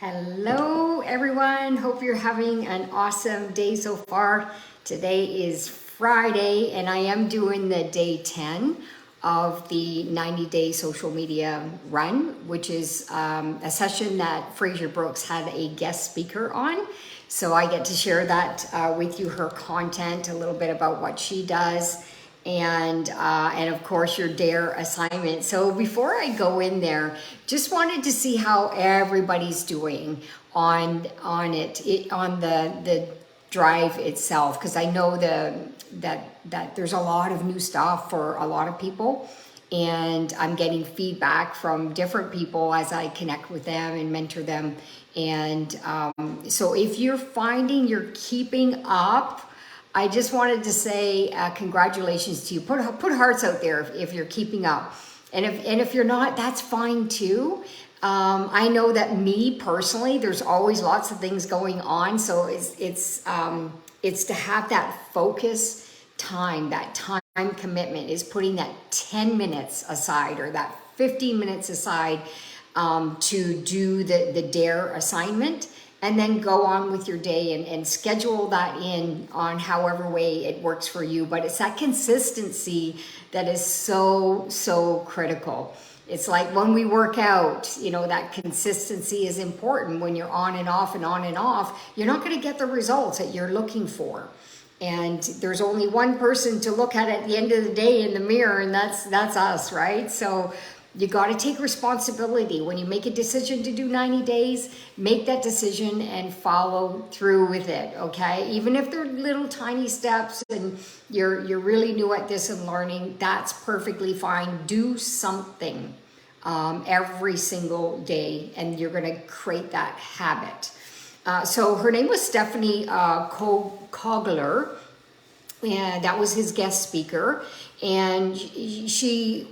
Hello everyone, hope you're having an awesome day so far. Today is Friday and I am doing the day 10 of the 90-day social media run, which is a session that Fraser Brooks had a guest speaker on. So I get to share that with you, her content, a little bit about what she does, and of course your dare assignment. So before I go in there, just wanted to see how everybody's doing on the drive itself, because I know that there's a lot of new stuff for a lot of people, and I'm getting feedback from different people as I connect with them and mentor them. And so if you're finding you're keeping up, I just wanted to say congratulations to you. Put hearts out there if you're keeping up, and if you're not, that's fine too. I know that me personally, there's always lots of things going on, so it's to have that focus time, that time commitment, is putting that 10 minutes aside or that 15 minutes aside to do the dare assignment. And then go on with your day and schedule that in on however way it works for you. But it's that consistency that is so critical. It's like when we work out, that consistency is important. When you're on and off and on and off, you're not going to get the results that you're looking for. And there's only one person to look at the end of the day in the mirror, and that's us, right? So you got to take responsibility. When you make a decision to do 90 days, make that decision and follow through with it, okay? Even if they're little tiny steps and you're really new at this and learning, that's perfectly fine. Do something every single day, and you're going to create that habit. So her name was Stephanie Kogler, and that was his guest speaker. And she,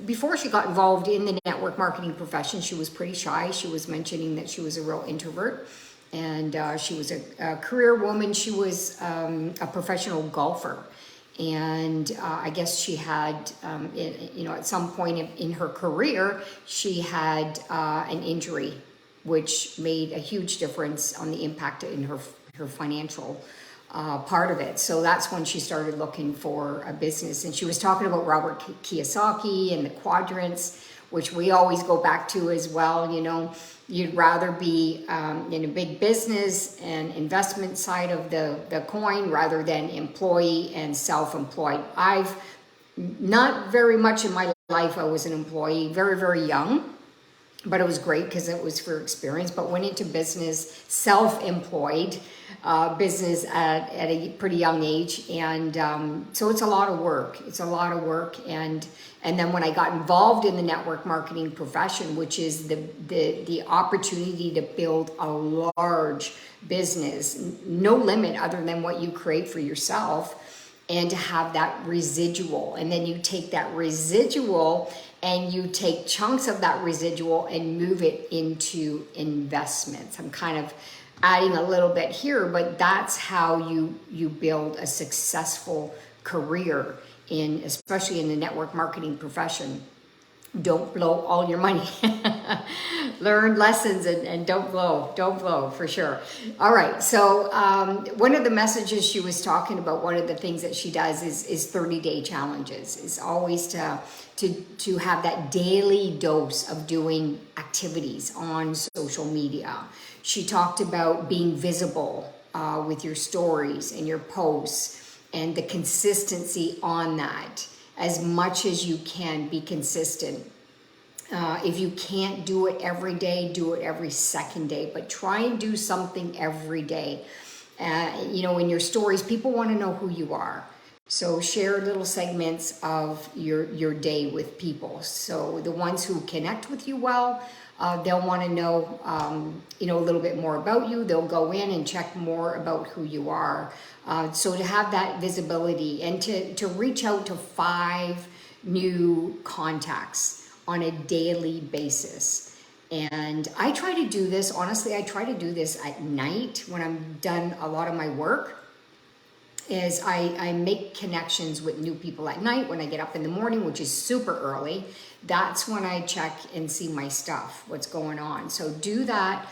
before she got involved in the network marketing profession, she was pretty shy. She was mentioning that she was a real introvert, and she was a career woman. She was a professional golfer, and I guess she had, at some point in her career, she had an injury, which made a huge difference on the impact in her financial part of it. So that's when she started looking for a business. And she was talking about Robert Kiyosaki and the quadrants, which we always go back to as well. You'd rather be in a big business and investment side of the coin rather than employee and self-employed. I've not very much in my life, I was an employee, very, very young. But it was great because it was for experience, but went into business, self-employed business at a pretty young age. And so it's a lot of work. It's a lot of work. And then when I got involved in the network marketing profession, which is the opportunity to build a large business, no limit other than what you create for yourself, and to have that residual. And then you take that residual and you take chunks of that residual and move it into investments. I'm kind of adding a little bit here, but that's how you build a successful career especially in the network marketing profession. Don't blow all your money. Learn lessons and don't blow for sure. All right, so one of the messages she was talking about, one of the things that she does is 30-day challenges. Is always to have that daily dose of doing activities on social media. She talked about being visible with your stories and your posts, and the consistency on that. As much as you can, be consistent. If you can't do it every day, do it every second day, but try and do something every day. In your stories, people want to know who you are. So share little segments of your day with people. So the ones who connect with you well, they'll want to know, a little bit more about you. They'll go in and check more about who you are. So to have that visibility and to reach out to 5 new contacts on a daily basis. And I try to do this, honestly, I try to do this at night when I'm done a lot of my work. Is I make connections with new people at night when I get up in the morning, which is super early. That's when I check and see my stuff, what's going on. So do that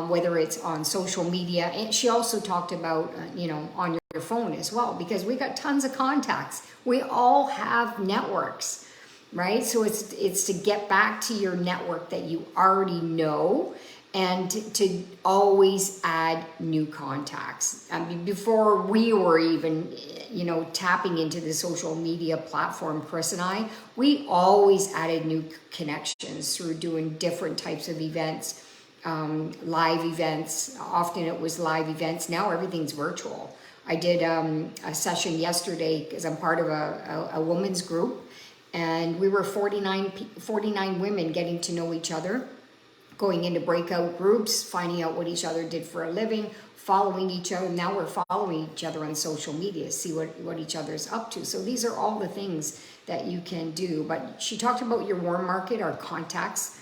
whether it's on social media. And she also talked about, on your phone as well, because we got tons of contacts. We all have networks, right? So it's to get back to your network that you already know, and to always add new contacts. I mean, before we were even, tapping into the social media platform, Chris and I, we always added new connections through doing different types of events, live events. Often it was live events. Now everything's virtual. I did a session yesterday because I'm part of a women's group, and we were 49 women getting to know each other, going into breakout groups, finding out what each other did for a living, following each other. Now we're following each other on social media, see what each other's up to. So these are all the things that you can do. But she talked about your warm market, our contacts,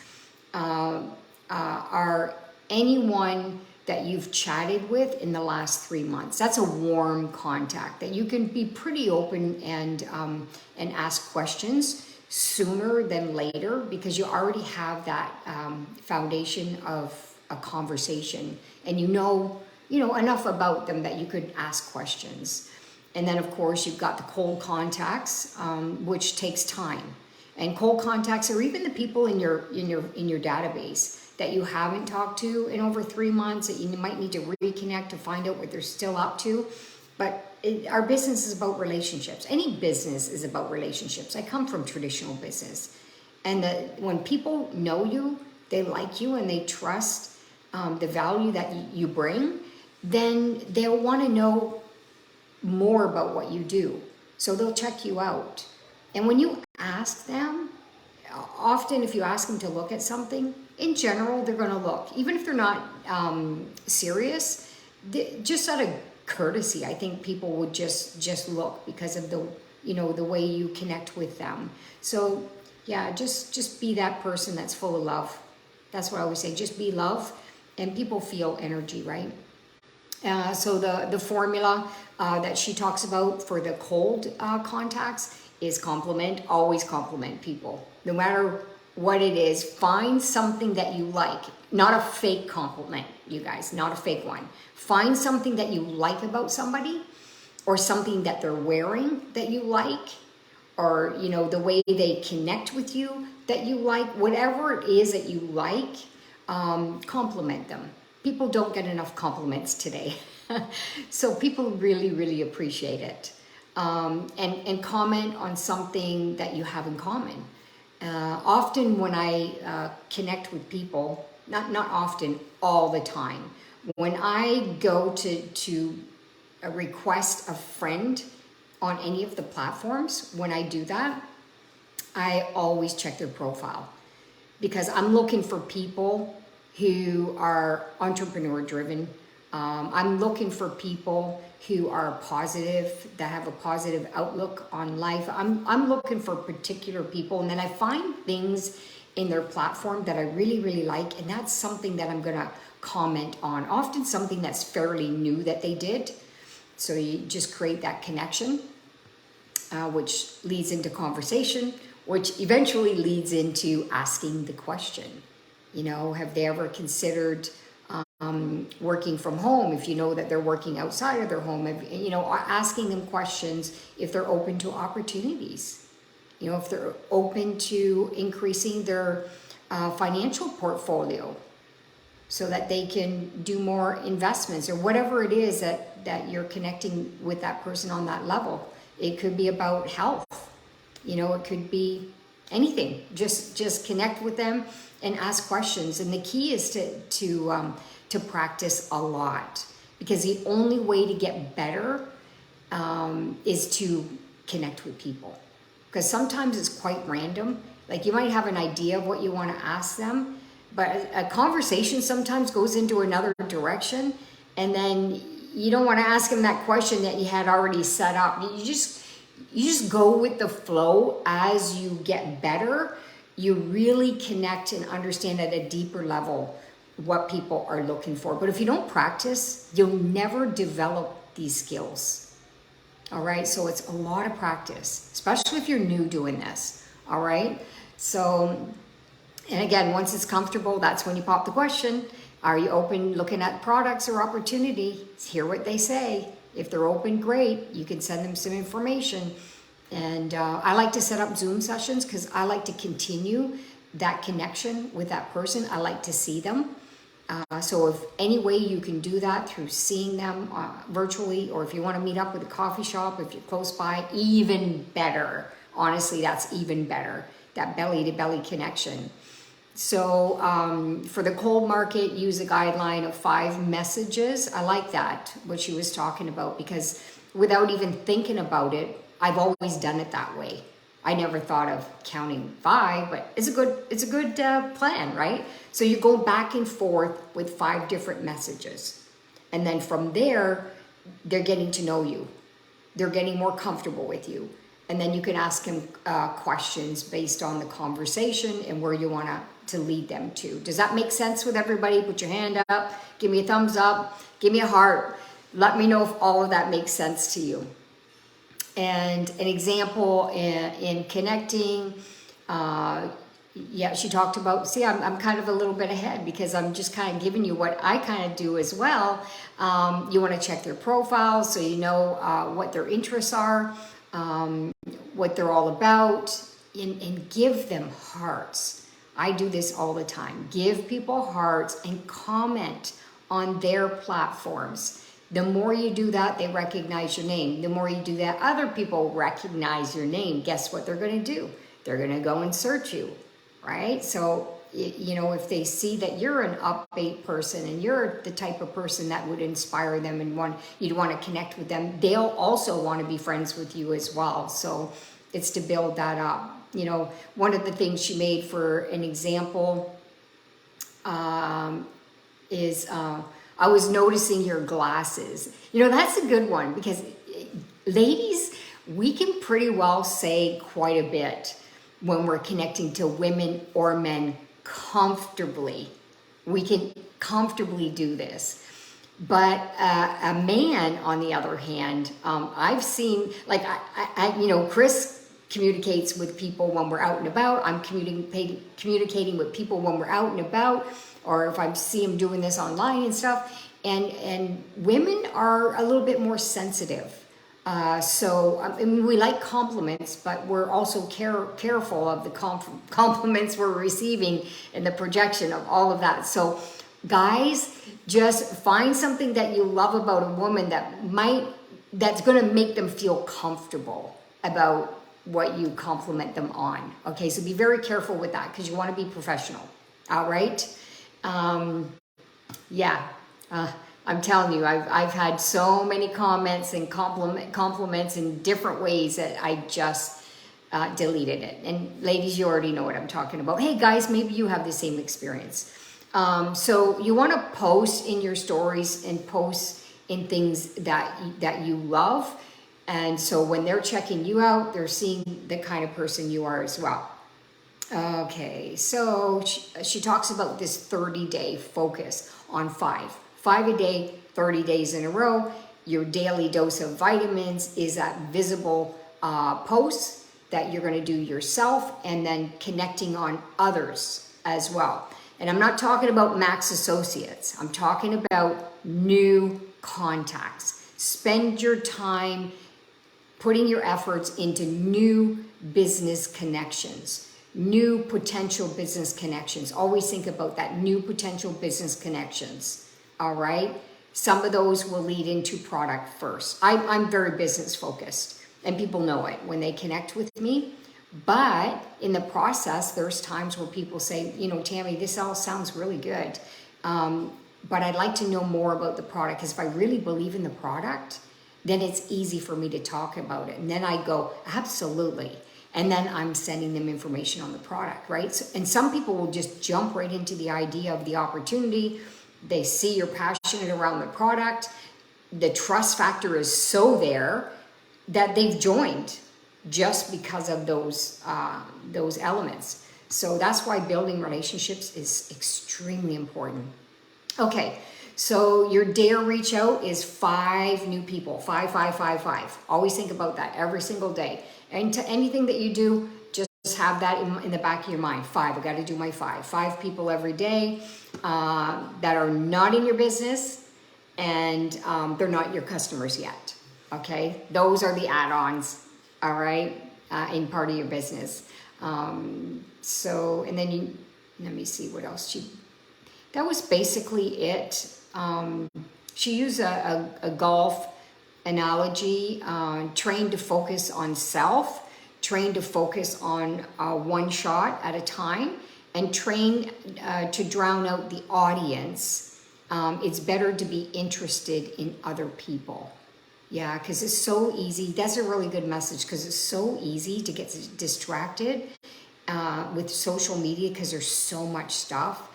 are anyone that you've chatted with in the last 3 months. That's a warm contact that you can be pretty open and ask questions sooner than later, because you already have that foundation of a conversation, and you know enough about them that you could ask questions. And then of course you've got the cold contacts, which takes time. And cold contacts are even the people in your database that you haven't talked to in over 3 months, that you might need to reconnect to find out what they're still up to. But our business is about relationships. Any business is about relationships. I come from traditional business. And when people know you, they like you, and they trust the value that you bring, then they'll want to know more about what you do. So they'll check you out. And when you ask them, often if you ask them to look at something, in general, they're going to look. Even if they're not serious, just out of courtesy, I think people would just look because of the way you connect with them. So yeah, just be that person that's full of love. That's what I always say. Just be love, and people feel energy, right? So the formula that she talks about for the cold contacts is compliment. Always compliment people, no matter what it is. Find something that you like, not a fake compliment, you guys, not a fake one. Find something that you like about somebody, or something that they're wearing that you like, or the way they connect with you that you like. Whatever it is that you like, compliment them. People don't get enough compliments today. So people really, really appreciate it. And comment on something that you have in common. Often when I connect with people, not often, all the time, when I go to request a friend on any of the platforms, when I do that, I always check their profile, because I'm looking for people who are entrepreneur driven. I'm looking for people who are positive, that have a positive outlook on life. I'm looking for particular people, and then I find things in their platform that I really, really like, and that's something that I'm gonna comment on. Often something that's fairly new that they did. So you just create that connection, which leads into conversation, which eventually leads into asking the question. Have they ever considered working from home? If you know that they're working outside of their home, asking them questions if they're open to opportunities, if they're open to increasing their financial portfolio so that they can do more investments, or whatever it is that you're connecting with that person on that level. It could be about health, it could be anything. Just connect with them and ask questions. And the key is to practice a lot, because the only way to get better is to connect with people. Because sometimes it's quite random. Like, you might have an idea of what you want to ask them, but a conversation sometimes goes into another direction, and then you don't want to ask them that question that you had already set up. You just go with the flow. As you get better, you really connect and understand at a deeper level what people are looking for. But if you don't practice, you'll never develop these skills. All right, so it's a lot of practice, especially if you're new doing this. All right, so, and again, once it's comfortable, that's when you pop the question. Are you open looking at products or opportunity? Hear what they say. If they're open, great. You can send them some information. And I like to set up Zoom sessions because I like to continue that connection with that person. I like to see them. So if any way you can do that through seeing them virtually, or if you want to meet up with a coffee shop, if you're close by, even better. Honestly, that's even better. That belly to belly connection. So for the cold market, use a guideline of 5 messages. I like that, what she was talking about, because without even thinking about it, I've always done it that way. I never thought of counting 5, but it's a good plan, right? So you go back and forth with 5 different messages. And then from there, they're getting to know you. They're getting more comfortable with you. And then you can ask them questions based on the conversation and where you want to lead them to. Does that make sense with everybody? Put your hand up, give me a thumbs up, give me a heart. Let me know if all of that makes sense to you. And an example in connecting, yeah, she talked about, see, I'm kind of a little bit ahead because I'm just kind of giving you what I kind of do as well. You want to check their profiles so you know what their interests are, what they're all about, and give them hearts. I do this all the time. Give people hearts and comment on their platforms. The more you do that, they recognize your name. The more you do that, other people recognize your name. Guess what they're going to do? They're going to go and search you, right? So, you know, if they see that you're an upbeat person and you're the type of person that would inspire them and you'd want to connect with them, they'll also want to be friends with you as well. So it's to build that up. You know, one of the things she made for an example is... I was noticing your glasses. You know, that's a good one because ladies, we can pretty well say quite a bit when we're connecting to women or men comfortably. We can comfortably do this. But a man, on the other hand, I've seen, like, you know, Chris communicates with people when we're out and about. I'm communicating with people when we're out and about, or if I see them doing this online and stuff. And women are a little bit more sensitive. So I mean, we like compliments, but we're also careful of the compliments we're receiving and the projection of all of that. So guys, just find something that you love about a woman that's going to make them feel comfortable about what you compliment them on. Okay, so be very careful with that because you want to be professional. All right. I'm telling you, I've had so many comments and compliments in different ways that I just deleted it. And ladies, you already know what I'm talking about. Hey guys, maybe you have the same experience. So you want to post in your stories and post in things that you love. And so when they're checking you out, they're seeing the kind of person you are as well. Okay, so she talks about this 30-day focus on 5 a day, 30 days in a row. Your daily dose of vitamins is that visible posts that you're going to do yourself, and then connecting on others as well. And I'm not talking about max associates. I'm talking about new contacts. Spend your time putting your efforts into new business connections. New potential business connections. Always think about that, new potential business connections. All right. Some of those will lead into product first. I'm very business focused and people know it when they connect with me. But in the process, there's times where people say, you know, Tammy, this all sounds really good. But I'd like to know more about the product, because if I really believe in the product, then it's easy for me to talk about it. And then I go, absolutely. And then I'm sending them information on the product, right? So, and some people will just jump right into the idea of the opportunity. They see you're passionate around the product. The trust factor is so there that they've joined just because of those elements. So that's why building relationships is extremely important. Okay, so your dare reach out is 5 new people. 5, 5, 5, 5. Always think about that every single day. And to anything that you do, just have that in the back of your mind. 5, I got to do my 5. 5 people every day. that are not in your business and they're not your customers yet. Okay, those are the add-ons, all right, in part of your business. So, and then you, let me see what else that was basically it. She used a golf analogy, train to focus on self, train to focus on one shot at a time, and train to drown out the audience. It's better to be interested in other people. Yeah, because it's so easy. That's a really good message, because it's so easy to get distracted with social media because there's so much stuff.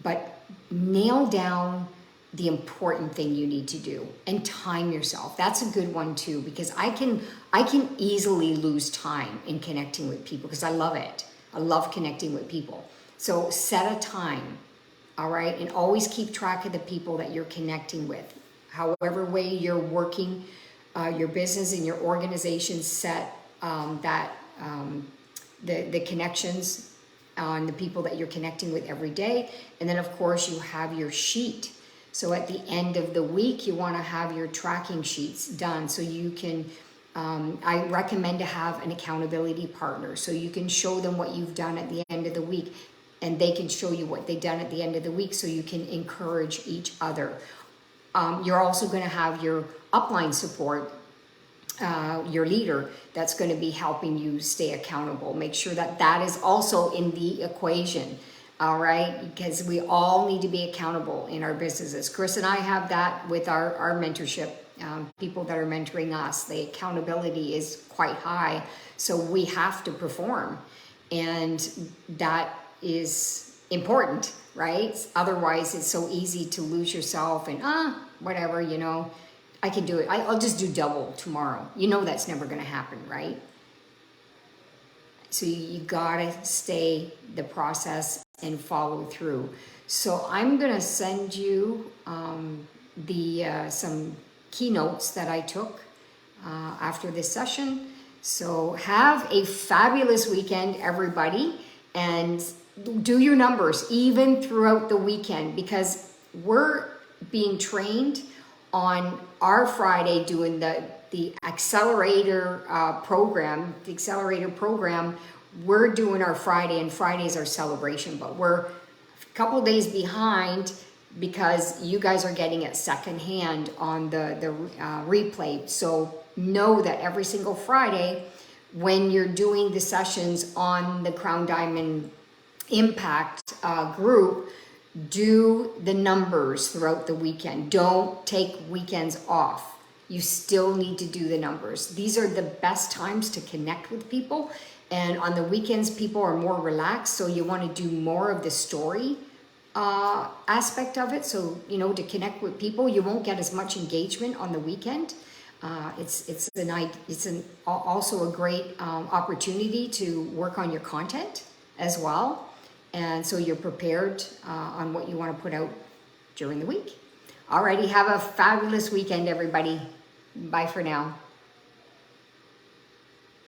But nail down the important thing you need to do and time yourself. That's a good one too, because I can easily lose time in connecting with people because I love it. I love connecting with people. So set a time, all right? And always keep track of the people that you're connecting with. However way you're working your business and your organization, set the connections on the people that you're connecting with every day. And then of course you have your sheet. So at the end of the week, you want to have your tracking sheets done so you can, I recommend to have an accountability partner so you can show them what you've done at the end of the week and they can show you what they've done at the end of the week so you can encourage each other. You're also going to have your upline support, your leader, that's going to be helping you stay accountable. Make sure that that is also in the equation, all right? Because we all need to be accountable in our businesses. Chris and I have that with our mentorship, people that are mentoring us. The accountability is quite high, so we have to perform. And that is important, right? Otherwise, it's so easy to lose yourself and, whatever, you know, I can do it. I'll just do double tomorrow. You know that's never going to happen, right? So you gotta stay the process and follow through. So I'm gonna send you some keynotes that I took after this session. So have a fabulous weekend, everybody, and do your numbers even throughout the weekend, because we're being trained on our Friday doing the accelerator program. The accelerator program, we're doing our Friday, and Friday is our celebration, but we're a couple days behind because you guys are getting it secondhand on the replay. So know that every single Friday when you're doing the sessions on the Crown Diamond Impact group, do the numbers throughout the weekend. Don't take weekends off. You still need to do the numbers. These are the best times to connect with people. And on the weekends, people are more relaxed. So you want to do more of the story aspect of it. So, you know, to connect with people, you won't get as much engagement on the weekend. It's also a great opportunity to work on your content as well. And so you're prepared on what you want to put out during the week. Alrighty, have a fabulous weekend, everybody. Bye for now.